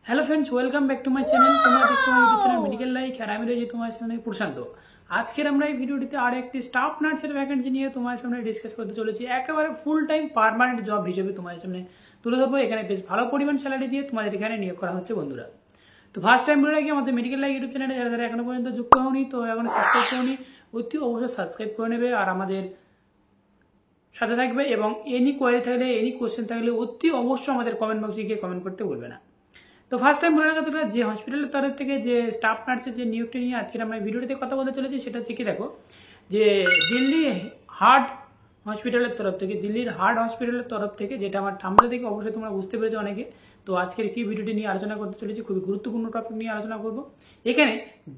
Hello friends, welcome back to my channel. তোমরা দেখছো আমার ইউটিউব চ্যানেল মেডিকেল লাইক, আর আমি রয়েছি তোমার সামনে প্রশান্ত। আজকের আমরা এই ভিডিওটিতে আর একটি স্টাফ নার্সের ভ্যাকেন্সি নিয়ে তোমার সামনে ডিসকাস করতে চলেছি। একেবারে ফুল টাইম পার্মানেন্ট জব হিসেবে তোমার সামনে তুলে ধরবো। এখানে বেশ ভালো পরিমাণ স্যালারি দিয়ে তোমাদের এখানে নিয়োগ করা হচ্ছে বন্ধুরা। তো ফার্স্ট টাইম বলে রাখি, আমাদের মেডিকেল লাইক ইউটিউব চ্যানেলে যারা যারা এখনো পর্যন্ত যুক্ত হওনি, তো এখন সাবস্ক্রাইব করনি, অতি অবশ্যই সাবস্ক্রাইব করে নেবে আর আমাদের সাথে থাকবে। এবং এনি কোয়ারি থাকলে, এনি কোশ্চেন থাকলে অতি অবশ্যই আমাদের কমেন্ট বক্সে গিয়ে কমেন্ট করতে বলবে না। তো ফার্স্ট টাইম বলে রাখা দরকার, যে হসপিটালের তরফ থেকে যে স্টাফ নার্সের যে নিয়োগটি নিয়ে আজকে আমরা ভিডিওটিতে কথা বলতে চলেছি, সেটা হচ্ছে কি দেখো, যে দিল্লি হার্ট হসপিটালের তরফ থেকে, দিল্লির হার্ট হসপিটালের তরফ থেকে, যেটা আমার ঠাম্বনেল দেখে অবশ্যই তোমরা বুঝতে পেরেছো অনেকে। তো আজকের কি ভিডিওটি নিয়ে আলোচনা করতে চলেছি, খুবই গুরুত্বপূর্ণ টপিক নিয়ে আলোচনা করব। এখানে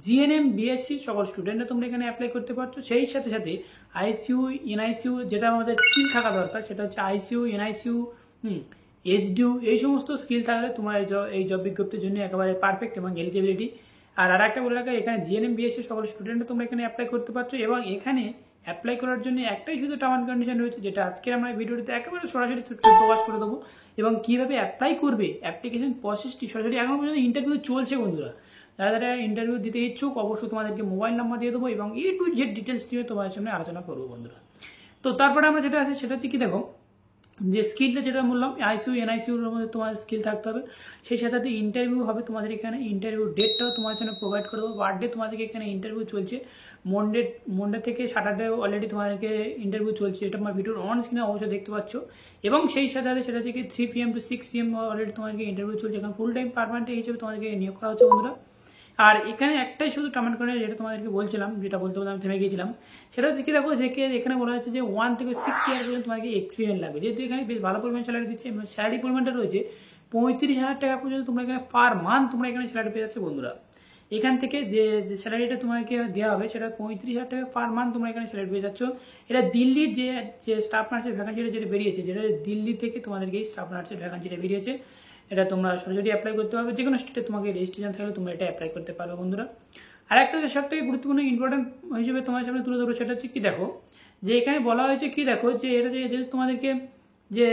জিএনএম বিএসসি সকল স্টুডেন্টরা তোমরা এখানে অ্যাপ্লাই করতে পারছো। সেই সাথে সাথে আইসিইউ এনআইসিইউ যেটা আমাদের স্কিল থাকা দরকার, সেটা হচ্ছে আইসিইউ এনআইসিইউ এইচডিউ, এই সমস্ত স্কিল থাকলে তোমার এই জব বিজ্ঞপ্তির জন্য একেবারে পারফেক্ট এবং এলিজিবিলিটি। আর একটা বলে রাখা, এখানে জিএনএম বিএসসি সকল স্টুডেন্টরা তোমরা এখানে অ্যাপ্লাই করতে পারছো। এবং এখানে অ্যাপ্লাই করার জন্য একটাই শুধু টার্ম অ্যান্ড কন্ডিশন রয়েছে, যেটা আজকে আমরা ভিডিওটিতে একেবারে সরাসরি প্রকাশ করে দেবো। এবং কিভাবে অ্যাপ্লাই করবে, অ্যাপ্লিকেশন প্রসেসটি সরাসরি এখনো পর্যন্ত ইন্টারভিউ চলছে বন্ধুরা। যারা যারা ইন্টারভিউ দিতে ইচ্ছুক, অবশ্যই তোমাদেরকে মোবাইল নাম্বার দিয়ে দেবো এবং এ টু জেড ডিটেলস নিয়ে তোমাদের সামনে আলোচনা করবো বন্ধুরা। তো তারপরে আমরা যেটা আছে সেটা হচ্ছে কি দেখো, যে স্কিলটা যেটা বললাম, আইসিইউ এনআইসিউর মধ্যে তোমার স্কিল থাকতে হবে। সেই সাথে ইন্টারভিউ হবে তোমাদের এখানে। ইন্টারভিউ ডেটটাও তোমার জন্য প্রোভাইড করে দেবো। বার্থডে তোমাদেরকে এখানে ইন্টারভিউ চলছে মন্ডে থেকে স্যাটারডে অলরেডি তোমাদেরকে ইন্টারভিউ চলছে, এটা আমার ভিডিওর অন স্ক্রিনে অবশ্যই দেখতে পাচ্ছ। এবং সেই সাথে সেটা হচ্ছে কি 3 PM to 6 PM অলরেডি তোমাদেরকে ইন্টারভিউ চলছে। এখন ফুল টাইম পারমানেন্ট হিসেবে তোমাদেরকে নিয়োগ করা হচ্ছে বন্ধুরা। আর এখানে একটাই শুধু টার্ম অ্যান্ড কন্ডিশন, যেটা তোমাদেরকে বলছিলাম, যেটা বলতে বলতে আমি থেমে গিয়েছিলাম, সেটা হচ্ছে কি দেখো, যে এখানে বলা হয়েছে যে 1 থেকে 6 ইয়ার পর্যন্ত তোমাকে এক্সপিরিয়েন্স লাগবে। যেহেতু এখানে বেশ ভালো পরিমাণ স্যালারি দিচ্ছে, এবং স্যালারি পরিমাণটা রয়েছে 35,000 টাকা পর্যন্ত তোমরা এখানে পার মান্থ তোমরা এখানে স্যালারি পেয়ে যাচ্ছে বন্ধুরা। এখান থেকে যে স্যালারিটা তোমাকে দেওয়া হবে, সেটা 35,000 টাকা পার মান্থ তোমরা এখানে স্যালারি পেয়ে যাচ্ছ। এটা দিল্লির যে স্টাফ নার্সের ভ্যাকান্সিটা যেটা বেরিয়েছে, যেটা দিল্লি থেকে তোমাদেরকে এই স্টাফ নার্সের ভ্যাকান্সিটা বেরিয়েছে, এটা তোমরা সরাসরি অ্যাপ্লাই করতে পারবে। যে কোনো স্টেটে তোমাকে রেজিস্ট্রেশন থাকলে তোমরা এটা অ্যাপ্লাই করতে পারবে বন্ধুরা। আর একটা যে সব থেকে গুরুত্বপূর্ণ ইম্পর্টেন্ট হিসেবে তোমার সামনে তুলে ধরো, সেটা হচ্ছে কি দেখো, যে এখানে বলা হয়েছে কি দেখো, যে এটা যেহেতু তোমাদেরকে যে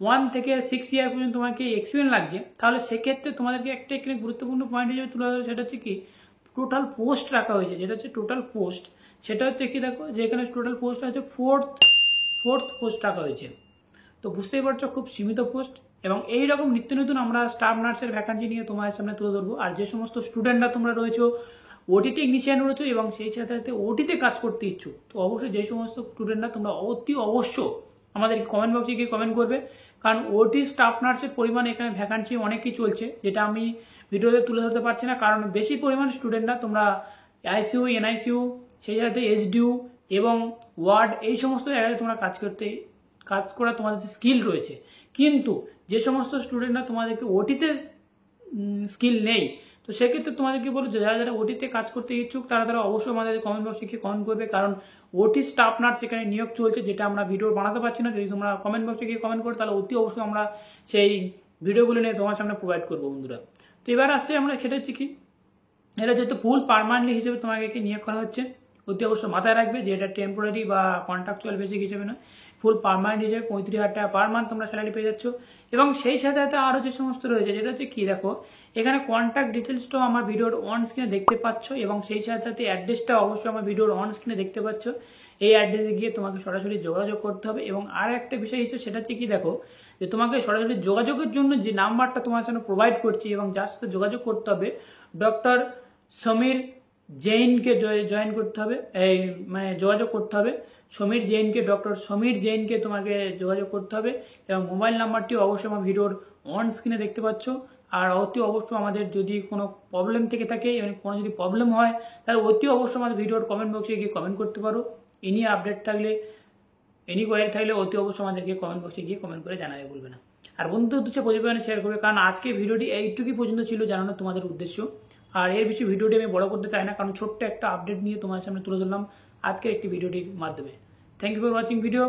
1 থেকে 6 ইয়ার পর্যন্ত তোমাকে এক্সপিরিয়েন্স লাগছে, তাহলে সেক্ষেত্রে তোমাদেরকে একটা এখানে গুরুত্বপূর্ণ পয়েন্ট হিসেবে তুলে ধরো, সেটা হচ্ছে কি টোটাল পোস্ট রাখা হয়েছে। যেটা হচ্ছে টোটাল পোস্ট, সেটা হচ্ছে কি দেখো, যে এখানে টোটাল পোস্ট আছে ফোর্থ পোস্ট রাখা হয়েছে। তো বুঝতেই পারছো, খুব সীমিত পোস্ট। এবং এইরকম নিত্য নতুন আমরা স্টাফ নার্সের ভ্যাকান্সি নিয়ে তোমার সামনে তুলে ধরবো। আর যে সমস্ত স্টুডেন্টরা তোমরা রয়েছো, ওটি টেকনিশিয়ান রয়েছো এবং সেই সাথে সাথে ওটিতে কাজ করতে ইচ্ছুক, তো অবশ্যই যে সমস্ত স্টুডেন্টরা তোমরা অতি অবশ্য আমাদেরকে কমেন্ট বক্সে গিয়ে কমেন্ট করবে। কারণ ওটি স্টাফ নার্সের পরিমাণ এখানে ভ্যাকান্সি অনেকই চলছে, যেটা আমি ভিডিওতে তুলে ধরতে পারছি না। কারণ বেশি পরিমাণ স্টুডেন্টরা তোমরা আইসিইউ এনআইসিইউ, সেই সাথে এইচডিউ এবং ওয়ার্ড, এই সমস্ত জায়গায় তোমরা কাজ করা তোমাদের যে স্কিল রয়েছে। কিন্তু যে সমস্ত স্টুডেন্টরা তোমাদেরকে ওটিতে স্কিল নেই, তো সেক্ষেত্রে তোমাদেরকে বলো, যারা যারা ওটিতে কাজ করতে ইচ্ছুক, তারা অবশ্যই আমাদের কমেন্ট বক্সে গিয়ে কমেন্ট করবে। কারণ ওটি স্টাফ নার্স সেখানে নিয়োগ চলছে, যেটা আমরা ভিডিও বানাতে পারছি না। যদি তোমরা কমেন্ট বক্সে গিয়ে কমেন্ট করো, তাহলে অতি অবশ্যই আমরা সেই ভিডিওগুলো নিয়ে তোমার সামনে প্রোভাইড করবো বন্ধুরা। তো এবার আসছে আমরা, সেটা হচ্ছে কি, এটা যেহেতু ফুল পার্মানেন্টলি হিসেবে তোমাকে নিয়োগ করা হচ্ছে, অতি অবশ্যই মাথায় রাখবে যে এটা টেম্পোরারি বা কন্ট্রাকচুয়াল বেসিক হিসেবে না, ফুল পার্মানেন্ট হিসেবে 35,000 টাকা পার মান্থ তোমরা স্যালারি পেয়ে যাচ্ছ। এবং সেই সাথে সাথে আরও যে সমস্ত রয়েছে, যেটা হচ্ছে কি দেখো, এখানে কন্ট্যাক্ট ডিটেলসটাও আমার ভিডিওর অন স্ক্রিনে দেখতে পাচ্ছ। এবং সেই সাথে সাথে অ্যাড্রেসটা অবশ্যই আমার ভিডিওর অন স্ক্রিনে দেখতে পাচ্ছ। এই অ্যাড্রেসে গিয়ে তোমাকে সরাসরি যোগাযোগ করতে হবে। এবং আর একটা বিষয় হিসেবে সেটা হচ্ছে কি দেখো, যে তোমাকে সরাসরি যোগাযোগের জন্য যে নাম্বারটা তোমার সাথে প্রোভাইড করছি এবং যার সাথে যোগাযোগ করতে হবে, ডক্টর সমীর জৈনকে জয়েন করতে হবে, এই মানে যোগাযোগ করতে হবে। ডক্টর সমীর জৈনকে তোমাকে যোগাযোগ করতে হবে। এবং মোবাইল নাম্বারটি অবশ্যই আমার ভিডিওর অন স্ক্রিনে দেখতে পাচ্ছ। আর অতি অবশ্যই আমাদের যদি কোনো প্রবলেম থেকে থাকে, এবং কোনো যদি প্রবলেম হয়, তাহলে অতি অবশ্যই আমাদের ভিডিওর কমেন্ট বক্সে গিয়ে কমেন্ট করতে পারো। এনি আপডেট থাকলে, এনি কোয়ারি থাকলে অতি অবশ্যই আমাদেরকে কমেন্ট বক্সে গিয়ে কমেন্ট করে জানাবে, বলবে না। আর বন্ধুদের উদ্দেশ্যে পরিমাণে শেয়ার করবে, কারণ আজকে ভিডিওটি এইটুকুই পর্যন্ত ছিল জানানো তোমাদের উদ্দেশ্য। আর এর বেশি ভিডিওটি আমি বড় করতে চাই না, কারণ ছোট্ট একটা আপডেট নিয়ে তোমার সামনে তুলে ধরলাম আজকের একটি ভিডিওটির মাধ্যমে। Thank you for watching video.